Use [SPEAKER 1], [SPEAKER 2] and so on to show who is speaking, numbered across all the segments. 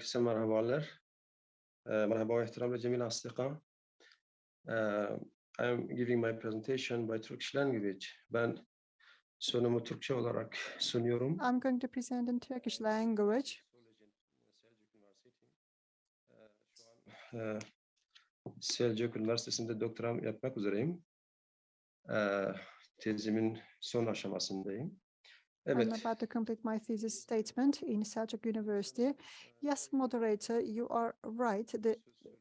[SPEAKER 1] Herkese merhabalar. Merhaba ve ihtiramla cemil asdiqa. I am giving my presentation by Turkish language. Ben sunumu Türkçe olarak sunuyorum.
[SPEAKER 2] I'm going to present in Turkish language.
[SPEAKER 1] Selçuk Üniversitesi'nde doktoram yapmak üzereyim. Tezimin son aşamasındayım.
[SPEAKER 2] I'm
[SPEAKER 1] Evet,
[SPEAKER 2] about to complete my thesis statement in Selçuk University. Yes, moderator, you are right. The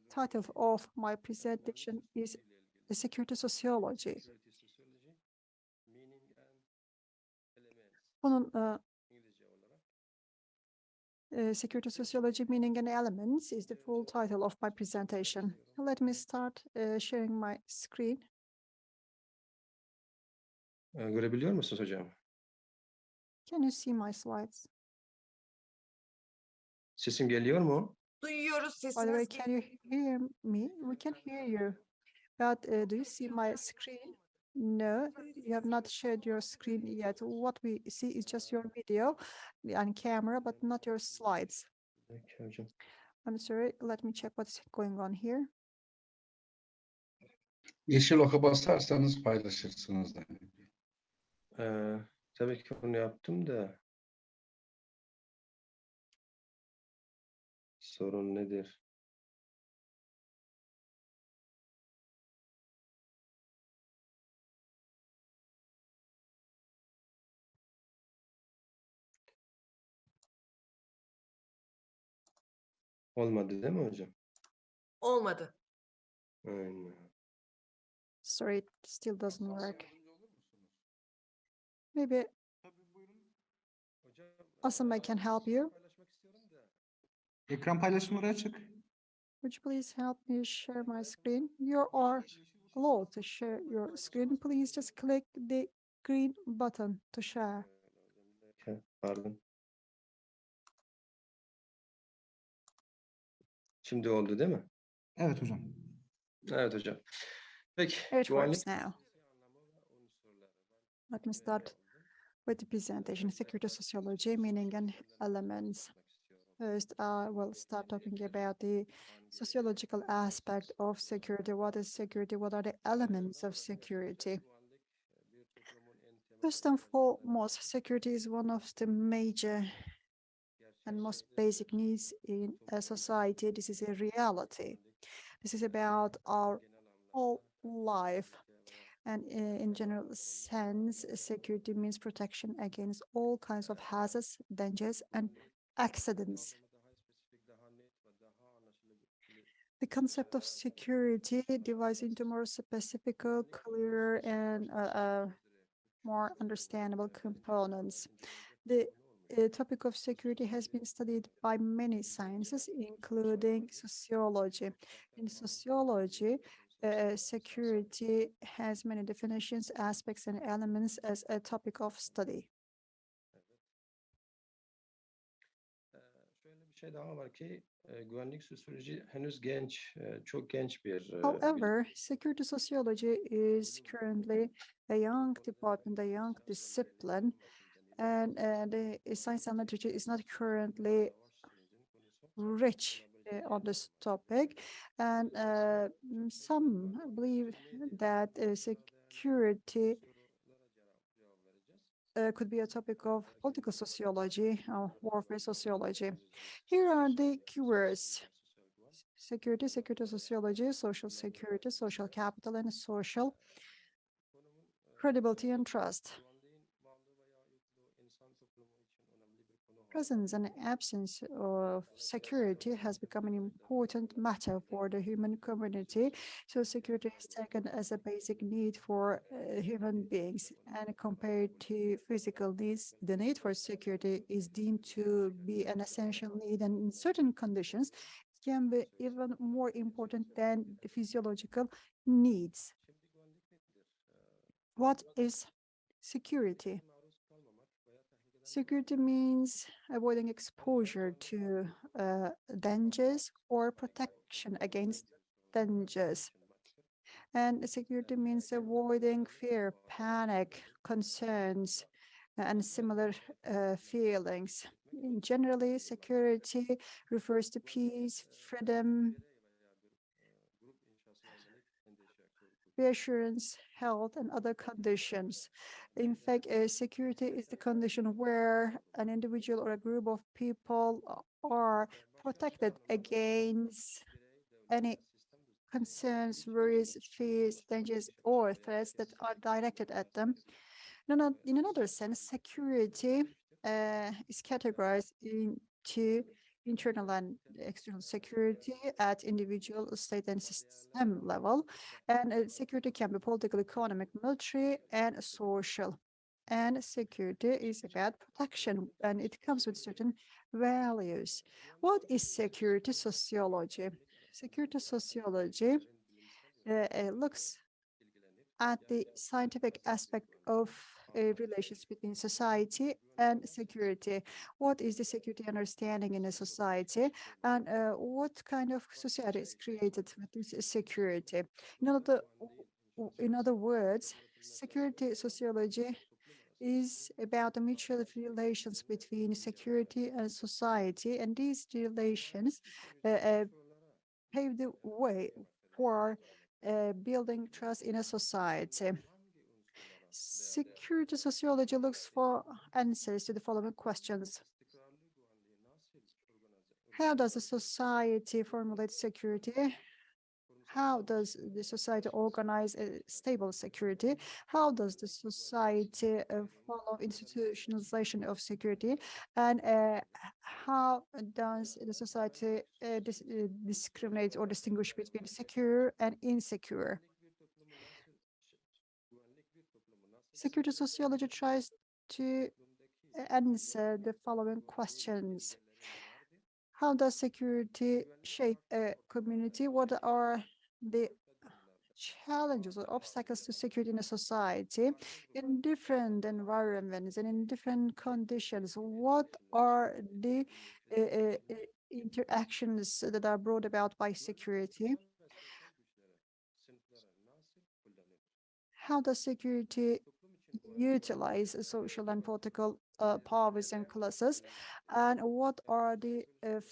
[SPEAKER 2] title of my presentation is Security Sociology. Bunun Security Sociology, Meaning and Elements is the full title of my presentation. Let me start sharing my screen.
[SPEAKER 1] görebiliyor musunuz hocam?
[SPEAKER 2] Can you see my slides?
[SPEAKER 1] Sesim geliyor mu?
[SPEAKER 3] Duyuyoruz
[SPEAKER 2] By the way,
[SPEAKER 3] sesiniz.
[SPEAKER 2] can you hear me? We can hear you. But do you see my screen? No, you have not shared your screen yet. What we see is just your video and camera, but not your slides.
[SPEAKER 1] Peki hocam.
[SPEAKER 2] I'm sorry, let me check what's going on here.
[SPEAKER 4] Yeşil oka basarsanız paylaşırsınız da.
[SPEAKER 1] Tabii ki onu yaptım da. Sorun nedir? Olmadı değil mi hocam?
[SPEAKER 3] Olmadı.
[SPEAKER 1] Aynen.
[SPEAKER 2] Sorry, it still doesn't work. Maybe ASSAM can help you.
[SPEAKER 4] Ekran paylaşımları açık.
[SPEAKER 2] Would you please help me share my screen? You are allowed to share your screen. Please just click the green button to share.
[SPEAKER 1] Pardon. Şimdi oldu değil mi?
[SPEAKER 4] Evet hocam.
[SPEAKER 1] Evet hocam. Peki.
[SPEAKER 2] It works now. Let me start with the presentation, Security Sociology, Meaning and Elements. First, I will start talking about the sociological aspect of security. What is security? What are the elements of security? First and foremost, security is one of the major and most basic needs in a society. This is a reality. This is about our whole life. And in general sense, security means protection against all kinds of hazards, dangers, and accidents. The concept of security divides into more specific, clearer, and more understandable components. The topic of security has been studied by many sciences, including sociology. In sociology, security has many definitions, aspects, and elements as a topic of study.
[SPEAKER 1] Şöyle bir şey daha var ki güvenlik sosyoloji henüz genç, çok genç bir
[SPEAKER 2] However, security sociology is currently a young department, a young discipline, and the science and literature is not currently rich on this topic. And some believe that security could be a topic of political sociology or warfare sociology. Here are the keywords: security, security sociology, social security, social capital, and social credibility and trust. Presence and absence of security has become an important matter for the human community. So security is taken as a basic need for human beings. And compared to physical needs, the need for security is deemed to be an essential need. And in certain conditions, it can be even more important than the physiological needs. What is security? Security means avoiding exposure to dangers or protection against dangers. And security means avoiding fear, panic, concerns, and similar feelings. Generally, security refers to peace, freedom, reassurance, health, and other conditions. In fact, security is the condition where an individual or a group of people are protected against any concerns, worries, fears, dangers, or threats that are directed at them. In another sense, security is categorized into internal and external security at individual, state, and system level. And security can be political, economic, military, and social. And security is about protection, and it comes with certain values. What is security sociology? Security sociology looks at the scientific aspect of relations between society and security. What is the security understanding in a society, and what kind of society is created with this security? In other words, security sociology is about the mutual relations between security and society, and these relations pave the way for building trust in a society. Security sociology looks for answers to the following questions. How does a society formulate security? How does the society organize a stable security? How does the society follow institutionalization of security? And how does the society discriminate or distinguish between secure and insecure? Security sociology tries to answer the following questions. How does security shape a community? What are the challenges or obstacles to security in a society in different environments and in different conditions? What are the interactions that are brought about by security? How does security utilize social and political powers and classes? And what are the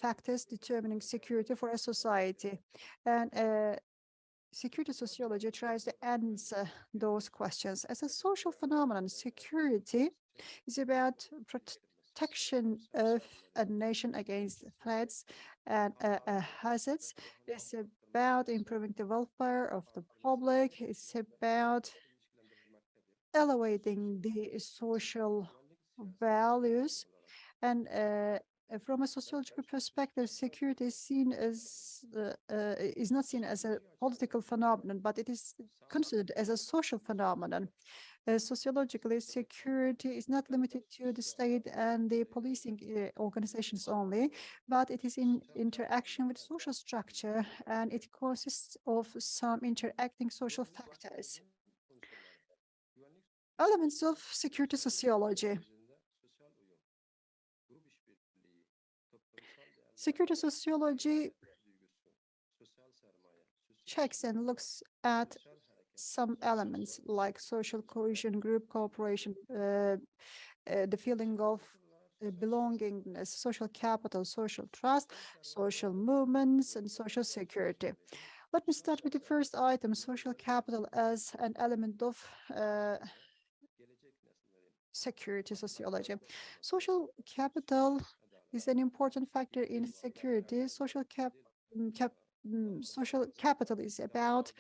[SPEAKER 2] factors determining security for a society? And security sociology tries to answer those questions. As a social phenomenon, security is about protection of a nation against threats and hazards. It's about improving the welfare of the public. It's about elevating the social values. And from a sociological perspective, security is not seen as a political phenomenon, but it is considered as a social phenomenon. Sociologically, security is not limited to the state and the policing organizations only, but it is in interaction with social structure, and it consists of some interacting social factors. Elements of security sociology. Security sociology checks and looks at some elements like social cohesion, group cooperation, the feeling of belongingness, social capital, social trust, social movements, and social security. Let me start with the first item, social capital as an element of security sociology. Social capital is an important factor in security. Social capital is about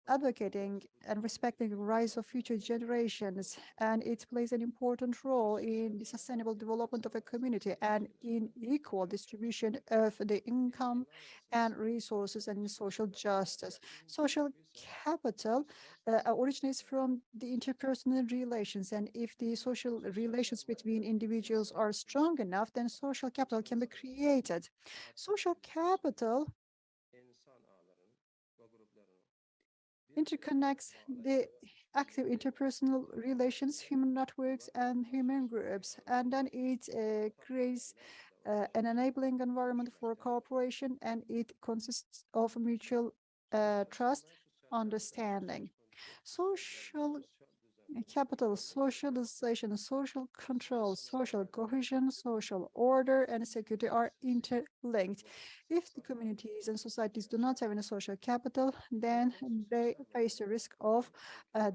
[SPEAKER 2] advocating and respecting the rights of future generations, and it plays an important role in the sustainable development of a community and in equal distribution of the income and resources and in social justice. Social capital originates from the interpersonal relations, and if the social relations between individuals are strong enough, then social capital can be created. Social capital interconnects the active interpersonal relations, human networks, and human groups. And then it creates an enabling environment for cooperation, and it consists of mutual trust, understanding. Social capital, socialization, social control, social cohesion, social order, and security are interlinked. If the communities and societies do not have any social capital, then they face the risk of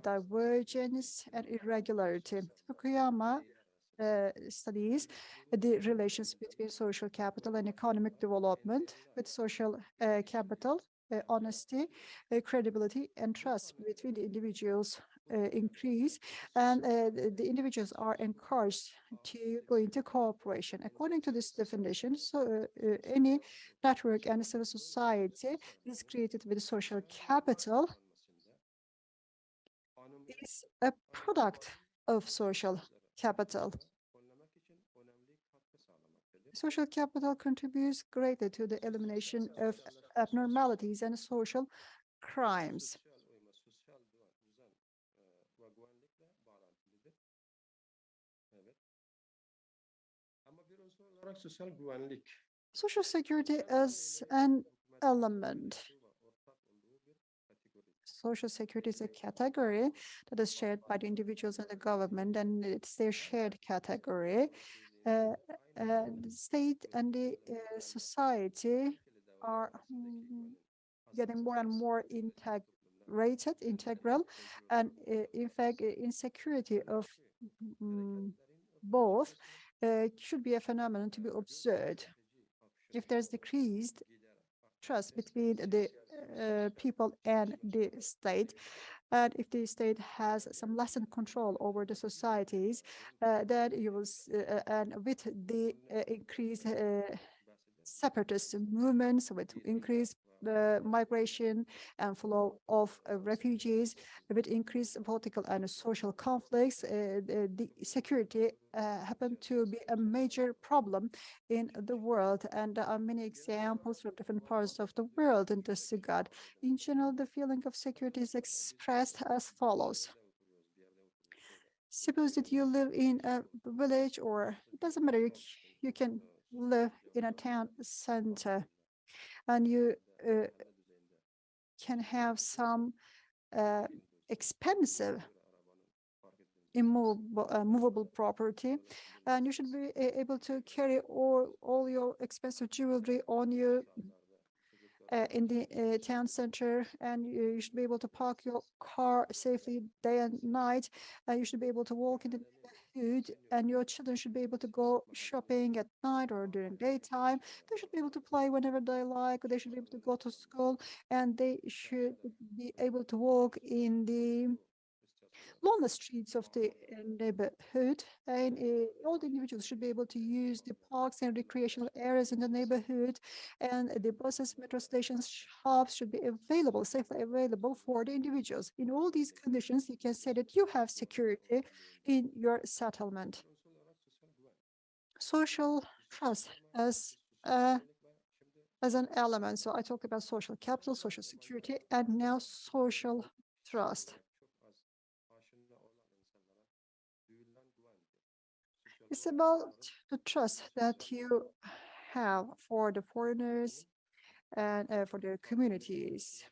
[SPEAKER 2] divergence and irregularity. Fukuyama studies the relations between social capital and economic development. With social capital, honesty, credibility, and trust between the individuals increase, and the individuals are encouraged to go into cooperation. According to this definition, so any network and civil society is created with social capital is a product of social capital. Social capital contributes greatly to the elimination of abnormalities and social crimes. Social security is an element. Social security is a category that is shared by the individuals and the government, and it's their shared category. The state and the society are getting more and more integral, and in fact, insecurity of both should be a phenomenon to be observed. If there's decreased trust between the people and the state, and if the state has some lessened control over the societies, then you will, and with the increased separatist movements, with increased migration and flow of refugees, with increased political and social conflicts, the security happened to be a major problem in the world. And there are many examples from different parts of the world in this regard. In general, the feeling of security is expressed as follows. Suppose that you live in a village, or it doesn't matter, you can live in a town center, and you can have some expensive movable property, and you should be able to carry all your expensive jewelry on you in the town center, and you should be able to park your car safely day and night. You should be able to walk in the neighborhood, and your children should be able to go shopping at night or during daytime. They should be able to play whenever they like. They should be able to go to school, and they should be able to walk in the along the streets of the neighborhood, and all the individuals should be able to use the parks and recreational areas in the neighborhood, and the buses, metro stations, shops should be available, safely available for the individuals. In all these conditions, you can say that you have security in your settlement. Social trust as an element. So I talk about social capital, social security, and now social trust. It's about the trust that you have for the foreigners and for their communities,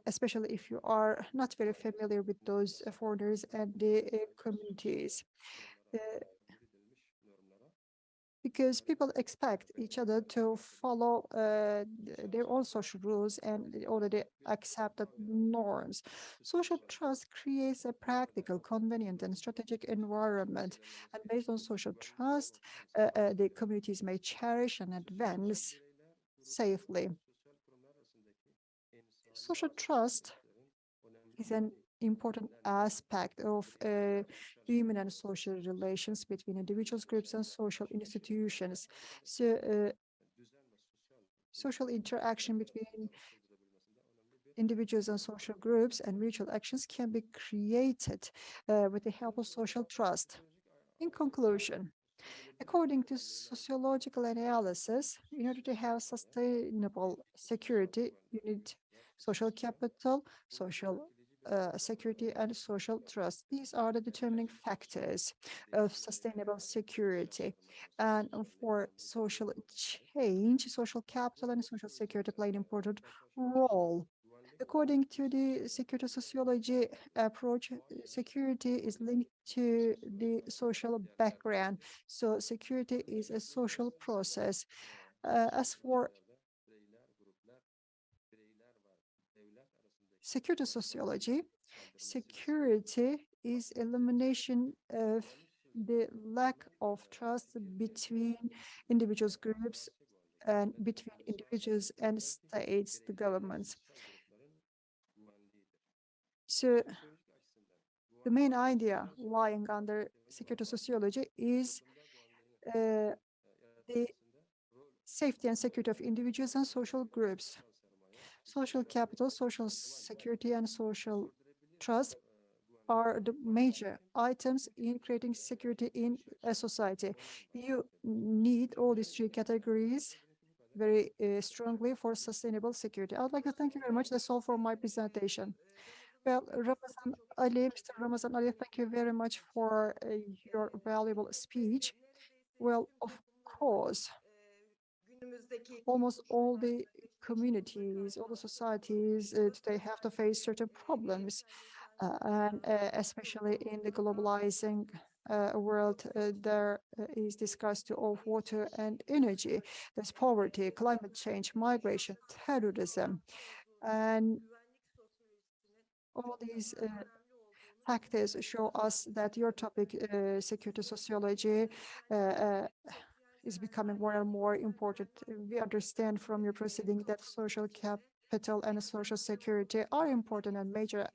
[SPEAKER 2] especially if you are not very familiar with those foreigners and the communities. Because people expect each other to follow their own social rules and already accepted norms. Social trust creates a practical, convenient, and strategic environment. And based on social trust, the communities may cherish and advance safely. Social trust is an important aspect of human and social relations between individuals, groups, and social institutions. So, social interaction between individuals and social groups and mutual actions can be created with the help of social trust. In conclusion, according to sociological analysis, in order to have sustainable security, you need social capital, social security, and social trust. These are the determining factors of sustainable security. And for social change, social capital and social security play an important role. According to the security sociology approach, security is linked to the social background. So security is a social process. As for security sociology, security is elimination of the lack of trust between individuals, groups, and between individuals and states, the governments. So the main idea lying under security sociology is the safety and security of individuals and social groups. Social capital, social security, and social trust are the major items in creating security in a society. You need all these three categories very strongly for sustainable security. I would like to thank you very much. That's all for my presentation. Well, Ramazan Ali, Mr. Ramazan Ali, thank you very much for your valuable speech. Well, of course, almost all the communities, all the societies today have to face certain problems, and especially in the globalizing world, there is the scarcity of water and energy. There's poverty, climate change, migration, terrorism, and all these factors show us that your topic, security sociology, is becoming more and more important. We understand from your proceeding that social capital and social security are important and major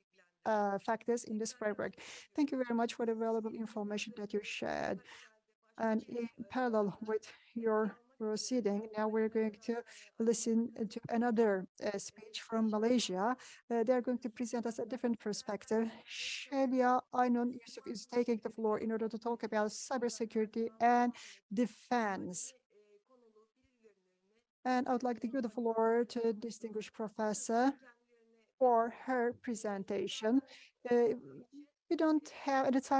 [SPEAKER 2] factors in this framework. Thank you very much for the valuable information that you shared. And in parallel with your proceeding, now we're going to listen to another speech from Malaysia. They're going to present us a different perspective. Shelia Ainun Yusuf is taking the floor in order to talk about cybersecurity and defense. And I would like to give the floor to distinguished professor for her presentation. We don't have any time